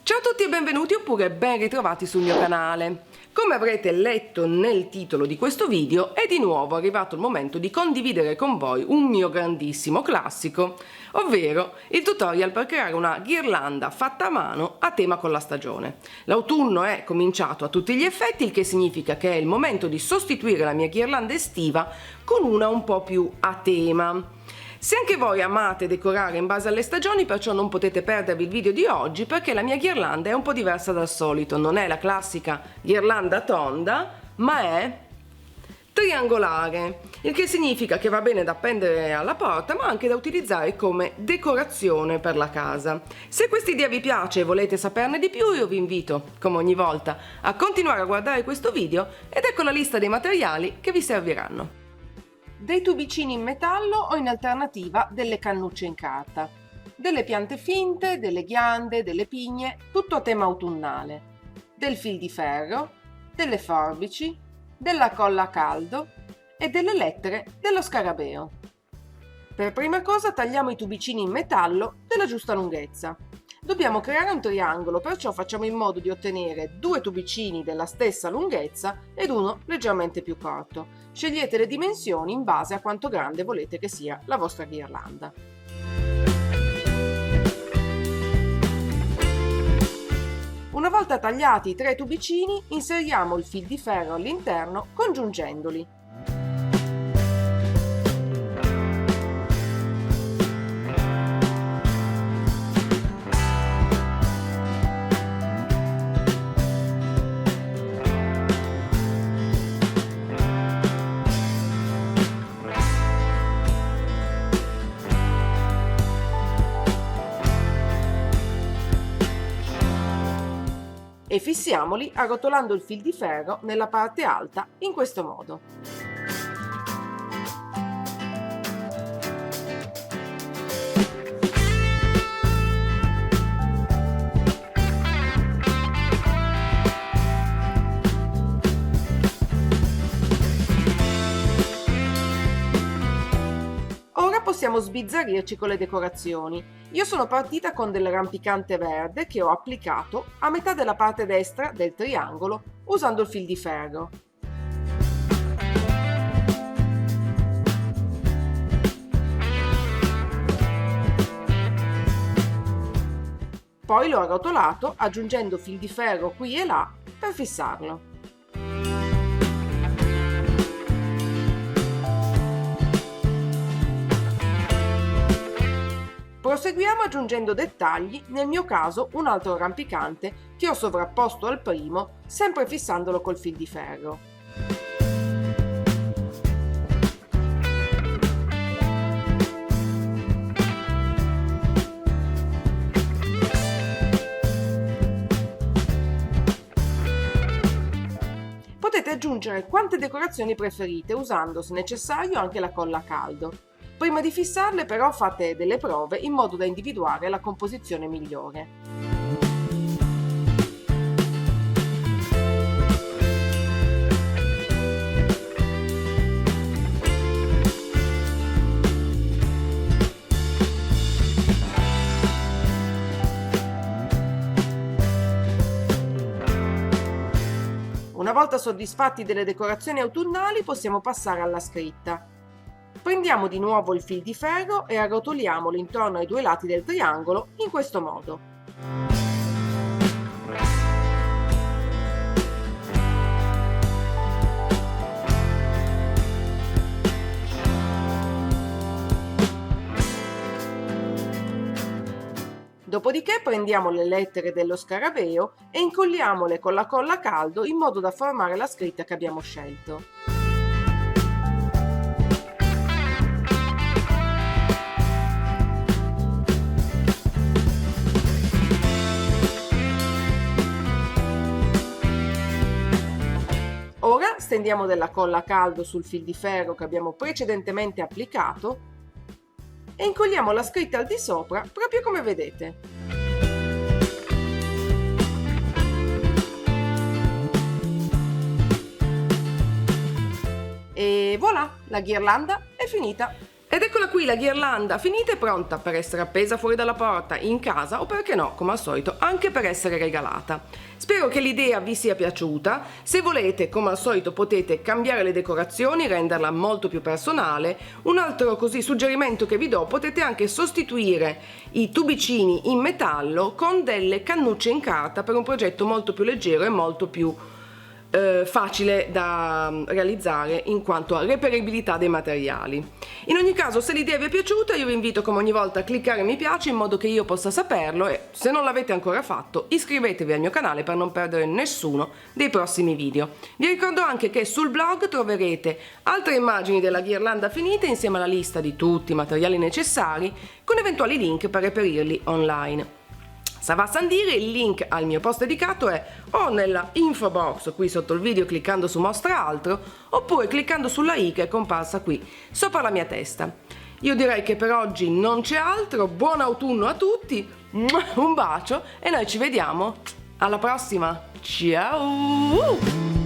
Ciao a tutti e benvenuti oppure ben ritrovati sul mio canale. Come avrete letto nel titolo di questo video, è di nuovo arrivato il momento di condividere con voi un mio grandissimo classico, ovvero il tutorial per creare una ghirlanda fatta a mano a tema con la stagione. L'autunno è cominciato a tutti gli effetti, il che significa che è il momento di sostituire la mia ghirlanda estiva con una un po' più a tema. Se anche voi amate decorare in base alle stagioni, perciò non potete perdervi il video di oggi, perché la mia ghirlanda è un po' diversa dal solito. Non è la classica ghirlanda tonda, ma è triangolare, il che significa che va bene da appendere alla porta, ma anche da utilizzare come decorazione per la casa. Se questa idea vi piace e volete saperne di più, io vi invito, come ogni volta, a continuare a guardare questo video ed ecco la lista dei materiali che vi serviranno. Dei tubicini in metallo o in alternativa delle cannucce in carta, delle piante finte, delle ghiande, delle pigne, tutto a tema autunnale, del fil di ferro, delle forbici, della colla a caldo e delle lettere dello scarabeo. Per prima cosa tagliamo i tubicini in metallo della giusta lunghezza. Dobbiamo creare un triangolo, perciò facciamo in modo di ottenere due tubicini della stessa lunghezza ed uno leggermente più corto. Scegliete le dimensioni in base a quanto grande volete che sia la vostra ghirlanda. Una volta tagliati i tre tubicini, inseriamo il fil di ferro all'interno congiungendoli. E fissiamoli arrotolando il fil di ferro nella parte alta in questo modo. Ora possiamo sbizzarrirci con le decorazioni. Io sono partita con del rampicante verde che ho applicato a metà della parte destra del triangolo usando il fil di ferro. Poi l'ho arrotolato aggiungendo fil di ferro qui e là per fissarlo. Proseguiamo aggiungendo dettagli, nel mio caso un altro rampicante che ho sovrapposto al primo, sempre fissandolo col fil di ferro. Potete aggiungere quante decorazioni preferite usando, se necessario, anche la colla a caldo. Prima di fissarle però fate delle prove in modo da individuare la composizione migliore. Una volta soddisfatti delle decorazioni autunnali possiamo passare alla scritta. Prendiamo di nuovo il fil di ferro e arrotoliamolo intorno ai due lati del triangolo in questo modo. Dopodiché prendiamo le lettere dello scarabeo e incolliamole con la colla a caldo in modo da formare la scritta che abbiamo scelto. Ora stendiamo della colla a caldo sul fil di ferro che abbiamo precedentemente applicato e incolliamo la scritta al di sopra proprio come vedete. E voilà, la ghirlanda è finita! Ed eccola qui la ghirlanda finita e pronta per essere appesa fuori dalla porta, in casa o perché no, come al solito, anche per essere regalata. Spero che l'idea vi sia piaciuta. Se volete, come al solito, potete cambiare le decorazioni, renderla molto più personale. Un altro così suggerimento che vi do: potete anche sostituire i tubicini in metallo con delle cannucce in carta per un progetto molto più leggero e molto più facile da realizzare in quanto a reperibilità dei materiali. In ogni caso, se l'idea vi è piaciuta, io vi invito come ogni volta a cliccare mi piace in modo che io possa saperlo, e se non l'avete ancora fatto iscrivetevi al mio canale per non perdere nessuno dei prossimi video. Vi ricordo anche che sul blog troverete altre immagini della ghirlanda finita insieme alla lista di tutti i materiali necessari con eventuali link per reperirli online. Ça va sans dire, il link al mio post dedicato è o nella info box qui sotto il video cliccando su mostra altro, oppure cliccando sulla i che è comparsa qui sopra la mia testa. Io direi che per oggi non c'è altro. Buon autunno a tutti, un bacio e noi ci vediamo alla prossima. Ciao!